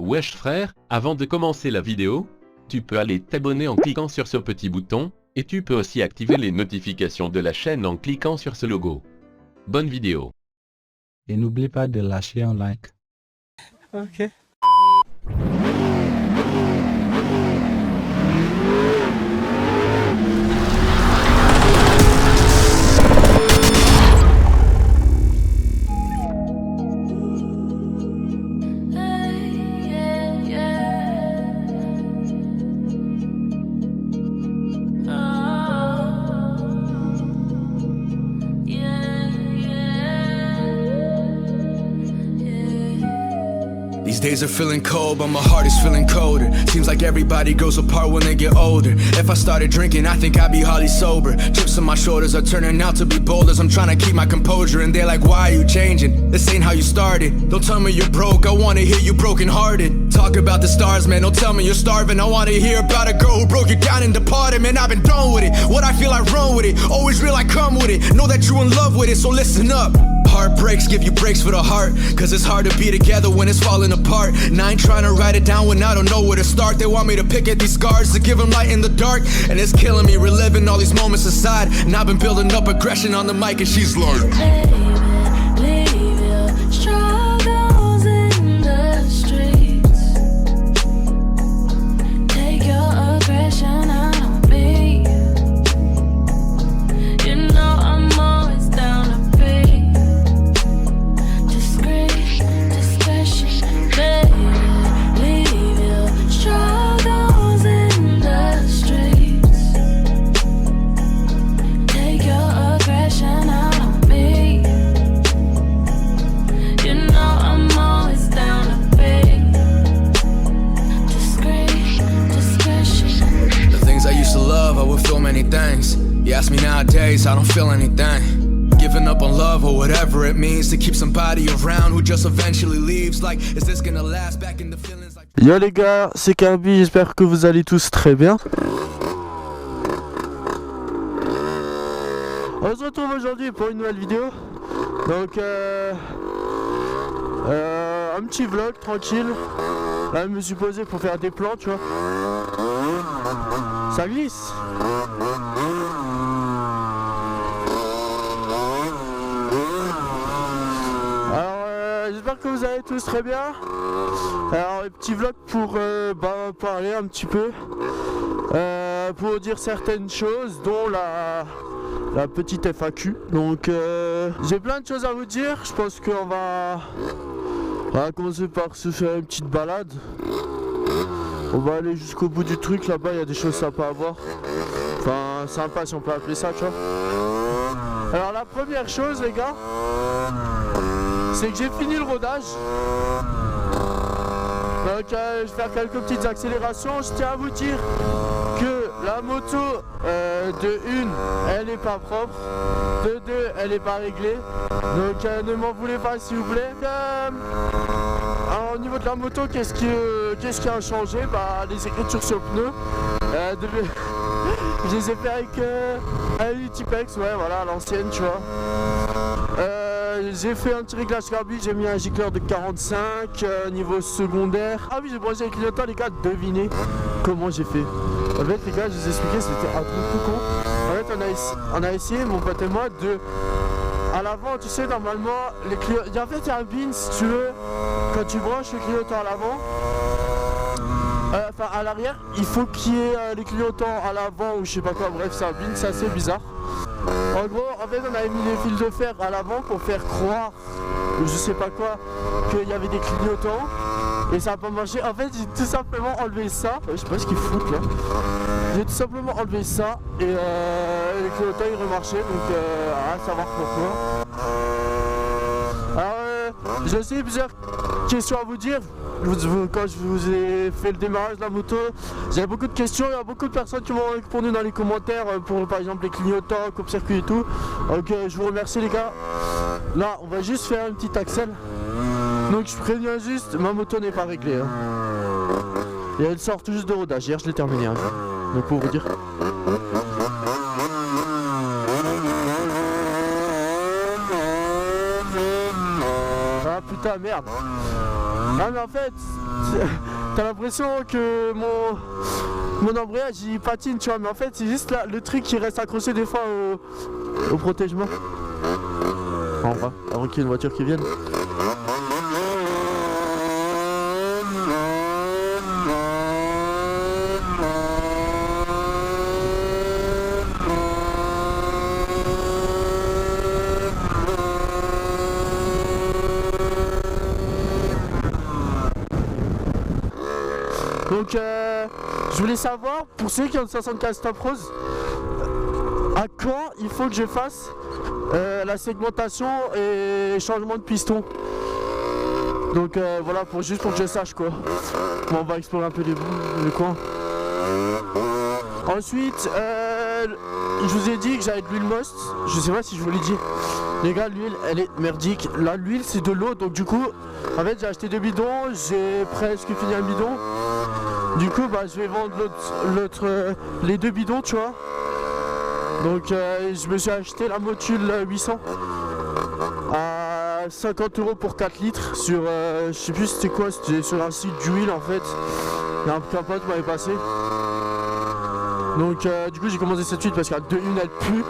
Wesh frère, avant de commencer la vidéo, tu peux aller t'abonner en cliquant sur ce petit bouton, et tu peux aussi activer les notifications de la chaîne en cliquant sur ce logo. Bonne vidéo. Et n'oublie pas de lâcher un like. Ok. These days are feeling cold, but my heart is feeling colder. Seems like everybody grows apart when they get older. If I started drinking, I think I'd be hardly sober. Chips on my shoulders are turning out to be boulders. I'm trying to keep my composure, and they're like, why are you changing? This ain't how you started. Don't tell me you're broke, I wanna hear you broken hearted. Talk about the stars, man, don't tell me you're starving. I wanna hear about a girl who broke you down and departed. Man, I've been done with it. What I feel, I run with it. Always real, I come with it. Know that you in love with it, so listen up. Heartbreaks give you breaks for the heart, cause it's hard to be together when it's falling apart. And I ain't trying to write it down when I don't know where to start. They want me to pick at these scars to give them light in the dark, and it's killing me, reliving all these moments aside. And I've been building up aggression on the mic, and she's like, leave your struggles in the streets. Take your aggression out on me. You know I'm always down to be discretion, baby. Leave your struggles in the streets. Take your aggression out on me. You know I'm always down to be discretion. The things I used to love, I would feel many things. You ask me nowadays, I don't feel anything. Giving up on love or whatever it means to keep somebody around who just eventually leaves. Like, is this gonna last? Back in the feelings like... Yo les gars, c'est Kirby, j'espère que vous allez tous très bien. On se retrouve aujourd'hui pour une nouvelle vidéo. Donc un petit vlog tranquille. Là je me suis posé pour faire des plans, tu vois. Ça glisse. J'espère que vous allez tous très bien. Alors un petit vlog pour parler un petit peu, pour dire certaines choses, dont la petite FAQ. Donc j'ai plein de choses à vous dire. Je pense qu'on va commencer par se faire une petite balade. On va aller jusqu'au bout du truc. Là-bas il y a des choses sympas à voir. Enfin sympa si on peut appeler ça, tu vois. Alors la première chose les gars, c'est que j'ai fini le rodage. Donc je vais faire quelques petites accélérations. Je tiens à vous dire que la moto de une, elle n'est pas propre. De deux, elle n'est pas réglée. Donc ne m'en voulez pas s'il vous plaît. Alors, au niveau de la moto, qu'est-ce qui a changé? Bah les écritures sur le pneu. Je les ai fait avec un Tipex, ouais voilà, à l'ancienne, tu vois. J'ai fait un petit réglage carbu, j'ai mis un gicleur de 45 niveau secondaire. Ah oui, j'ai branché le clignotant, les gars, devinez comment j'ai fait. En fait les gars, je vous ai expliqué, c'était un truc tout con. En fait on a essayé, mon pote et moi, de... À l'avant, tu sais, normalement, les clignotants... En fait, il y a un bin, si tu veux, quand tu branches le clignotant à l'avant, enfin à l'arrière, il faut qu'il y ait les clignotants à l'avant ou je sais pas quoi, bref, c'est un bin, c'est assez bizarre. En gros, en fait, on avait mis les fils de fer à l'avant pour faire croire, ou je sais pas quoi, qu'il y avait des clignotants. Et ça n'a pas marché. En fait, j'ai tout simplement enlevé ça. Je sais pas ce qu'ils foutent là. J'ai tout simplement enlevé ça. Et les clignotants ils remarchaient. Donc, à savoir pourquoi. Alors, j'ai aussi plusieurs questions à vous dire. Quand je vous ai fait le démarrage de la moto, j'avais beaucoup de questions, il y a beaucoup de personnes qui m'ont répondu dans les commentaires pour par exemple les clignotants, coupe-circuit et tout. Donc je vous remercie les gars. Là on va juste faire une petite accel. Donc je préviens juste, ma moto n'est pas réglée hein. Et elle sort tout juste de rodage, hier je l'ai terminé hein. Donc pour vous dire. Ah putain merde. Ah mais en fait, t'as l'impression que mon embrayage il patine, tu vois, mais en fait c'est juste là, le truc qui reste accroché des fois au protègement. Enfin, avant qu'il y ait une voiture qui vienne. Donc je voulais savoir, pour ceux qui ont 75 Top Rose, à quand il faut que je fasse la segmentation et changement de piston. Donc voilà, juste pour que je sache quoi. Bon, on va explorer un peu les coins. Ensuite, je vous ai dit que j'avais de l'huile Most. Je sais pas si je vous l'ai dit. Les gars, l'huile elle est merdique. Là, l'huile c'est de l'eau, donc du coup, en fait j'ai acheté 2 bidons, j'ai presque fini un bidon. Du coup, bah je vais vendre les 2 bidons, tu vois. Donc je me suis acheté la Motul 800 à 50 € pour 4 litres sur, je sais plus c'était quoi, c'était sur un site d'huile en fait. Il y a un pote m'avait passé. Donc du coup j'ai commencé cette huile parce qu'à de une elle pue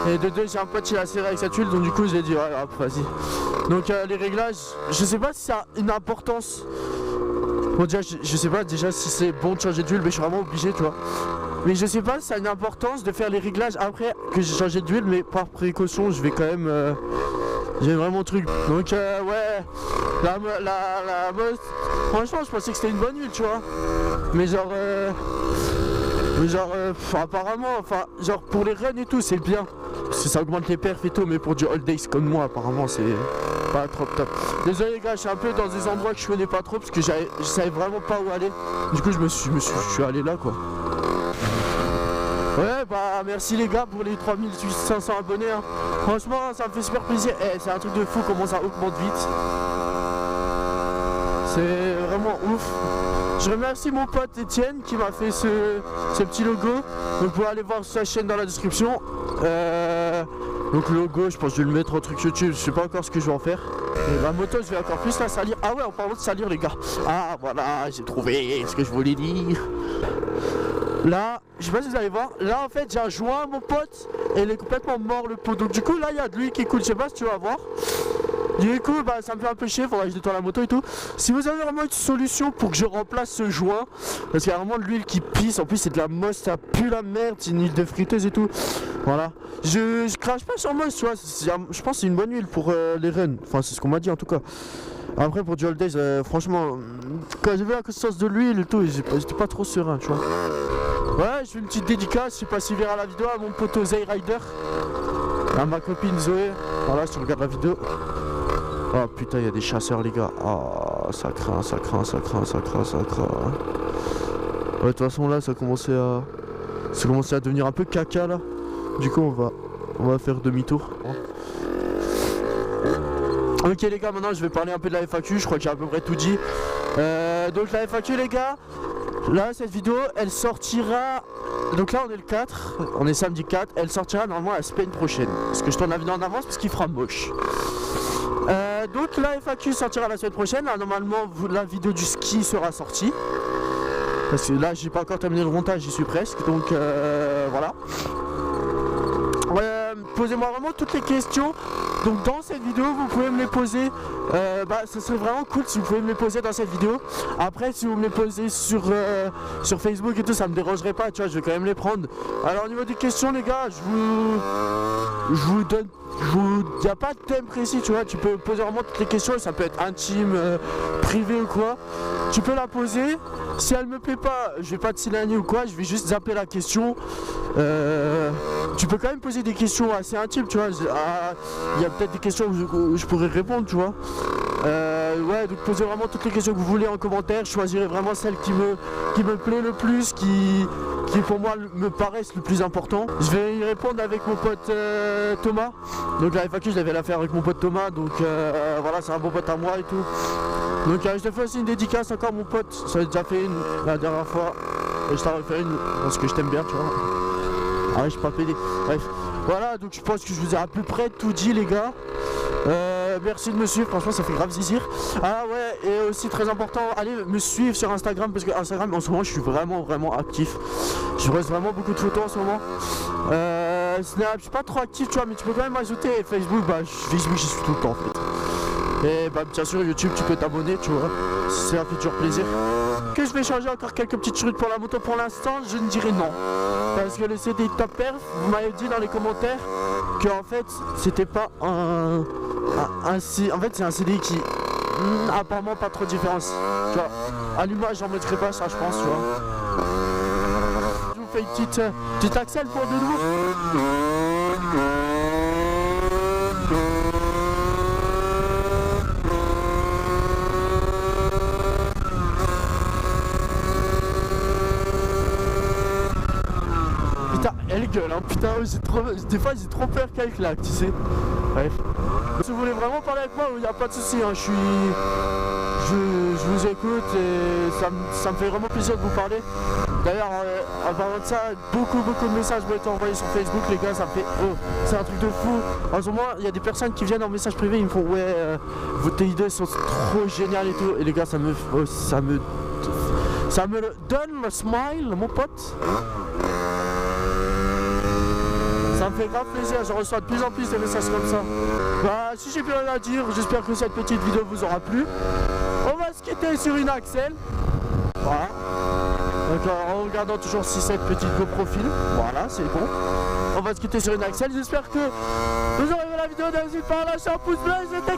et de deux j'ai un pote qui l'a serré avec cette huile, donc du coup j'ai dit ouais hop vas-y. Donc les réglages, je sais pas si ça a une importance. Bon déjà je sais pas déjà si c'est bon de changer d'huile, mais je suis vraiment obligé tu vois. Mais je sais pas si ça a une importance de faire les réglages après que j'ai changé d'huile, mais par précaution je vais quand même j'ai vraiment truc. Donc ouais la Most, franchement je pensais que c'était une bonne huile tu vois. Mais genre apparemment, enfin, genre pour les runs et tout, c'est bien. Parce que ça augmente les perfs et tout, mais pour du all days comme moi, apparemment, c'est pas trop top. Désolé les gars, je suis un peu dans des endroits que je connais pas trop, parce que je savais vraiment pas où aller. Du coup, je suis allé là, quoi. Ouais, bah merci les gars pour les 3500 abonnés. Hein. Franchement, ça me fait super plaisir. C'est un truc de fou comment ça augmente vite. C'est vraiment ouf. Je remercie mon pote Etienne qui m'a fait ce petit logo. Donc vous pouvez aller voir sa chaîne dans la description. Donc le logo, je pense que je vais le mettre en truc YouTube. Je sais pas encore ce que je vais en faire. Et la moto, je vais encore plus la salir. Ah ouais, en parlant de salir les gars. Ah voilà, j'ai trouvé ce que je voulais dire. Là, je sais pas si vous allez voir. Là en fait j'ai un joint mon pote et il est complètement mort le pot. Donc du coup là il y a de l'huile qui coule. Je sais pas si tu vas voir. Du coup, bah, ça me fait un peu chier, faudrait que je nettoie la moto et tout. Si vous avez vraiment une solution pour que je remplace ce joint, parce qu'il y a vraiment de l'huile qui pisse, en plus c'est de la Most, ça pue la merde, c'est une huile de friteuse et tout. Voilà. Je crache pas sur Most, tu vois, je pense que c'est une bonne huile pour les runs. Enfin, c'est ce qu'on m'a dit en tout cas. Après, pour du all days, franchement, quand j'ai vu la consistance de l'huile et tout, j'étais pas trop serein, tu vois. Ouais, je fais une petite dédicace, je sais pas si verra la vidéo, à mon poteau Zay Rider, à ma copine Zoé. Voilà, si tu regardes la vidéo. Oh putain, il y a des chasseurs les gars. Oh, ça craint. Ouais, de toute façon là, ça commençait à devenir un peu caca là. Du coup, on va faire demi-tour. Ok les gars, maintenant je vais parler un peu de la FAQ. Je crois que j'ai à peu près tout dit. Donc la FAQ les gars, là cette vidéo elle sortira. Donc là on est le 4, on est samedi 4. Elle sortira normalement la semaine prochaine. Parce que je tourne la vidéo en avance parce qu'il fera moche. Donc la FAQ sortira la semaine prochaine. Là, normalement la vidéo du ski sera sortie. Parce que là j'ai pas encore terminé le montage, j'y suis presque. Donc voilà. Posez-moi vraiment toutes les questions. Donc dans cette vidéo vous pouvez me les poser. Ce serait vraiment cool si vous pouvez me les poser dans cette vidéo. Après si vous me les posez sur Facebook et tout, ça me dérangerait pas, tu vois, je vais quand même les prendre. Alors au niveau des questions les gars, je vous donne. Il n'y a pas de thème précis, tu vois, tu peux poser vraiment toutes les questions, ça peut être intime, privé ou quoi. Tu peux la poser, si elle me plaît pas, je vais pas te signaler ou quoi, je vais juste zapper la question. Tu peux quand même poser des questions assez intimes, tu vois. Il y a peut-être des questions où je pourrais répondre, tu vois. Ouais, donc posez vraiment toutes les questions que vous voulez en commentaire, je choisirai vraiment celle qui me plaît le plus, qui pour moi me paraissent le plus important. Je vais y répondre avec mon pote Thomas. Donc la FAQ je l'avais la faire avec mon pote Thomas, donc voilà, c'est un bon pote à moi et tout. Donc je te fais aussi une dédicace encore mon pote, ça déjà fait une la dernière fois. Et je t'en refais une parce que je t'aime bien, tu vois. Ah je suis pas pédé. Bref, voilà, donc je pense que je vous ai à peu près tout dit les gars. merci de me suivre, franchement ça fait grave zizir. Ah ouais, et aussi très important, allez me suivre sur Instagram parce que Instagram en ce moment je suis vraiment actif. Je poste vraiment beaucoup de photos en ce moment. Snap, je suis pas trop actif tu vois, mais tu peux quand même m'ajouter. Et Facebook, Facebook j'y suis tout le temps en fait. Et bien sûr YouTube tu peux t'abonner tu vois, ça fait toujours plaisir. Que je vais changer encore quelques petites trucs pour la moto pour l'instant, je ne dirais non. Parce que le CD Top Perf, vous m'avez dit dans les commentaires que en fait c'était pas un en fait c'est un CD qui apparemment pas trop différencié. Tu vois, à l'image j'en mettrai pas ça je pense tu vois. Je vous fais une petite accel pour de nous. Putain, elle gueule, hein, putain, des fois j'ai trop peur qu'elle claque, tu sais. Bref. Si vous voulez vraiment parler avec moi, il n'y a pas de souci, hein, je vous écoute et ça me fait vraiment plaisir de vous parler. D'ailleurs, en parlant de ça, beaucoup de messages m'ont été envoyés sur Facebook, les gars, ça me fait c'est un truc de fou. En ce moment, il y a des personnes qui viennent en message privé, ils me font ouais, vos idées sont trop géniales et tout. Et les gars, ça me donne le smile, mon pote. Ça me fait grave plaisir, je reçois de plus en plus de messages comme ça. Si j'ai plus rien à dire, j'espère que cette petite vidéo vous aura plu. On va se quitter sur une axelle. Voilà. Donc en regardant toujours si cette petite GoPro film. Voilà, c'est bon. On va se quitter sur une axelle. J'espère que vous aurez aimé la vidéo. N'hésitez pas à lâcher un pouce bleu, c'était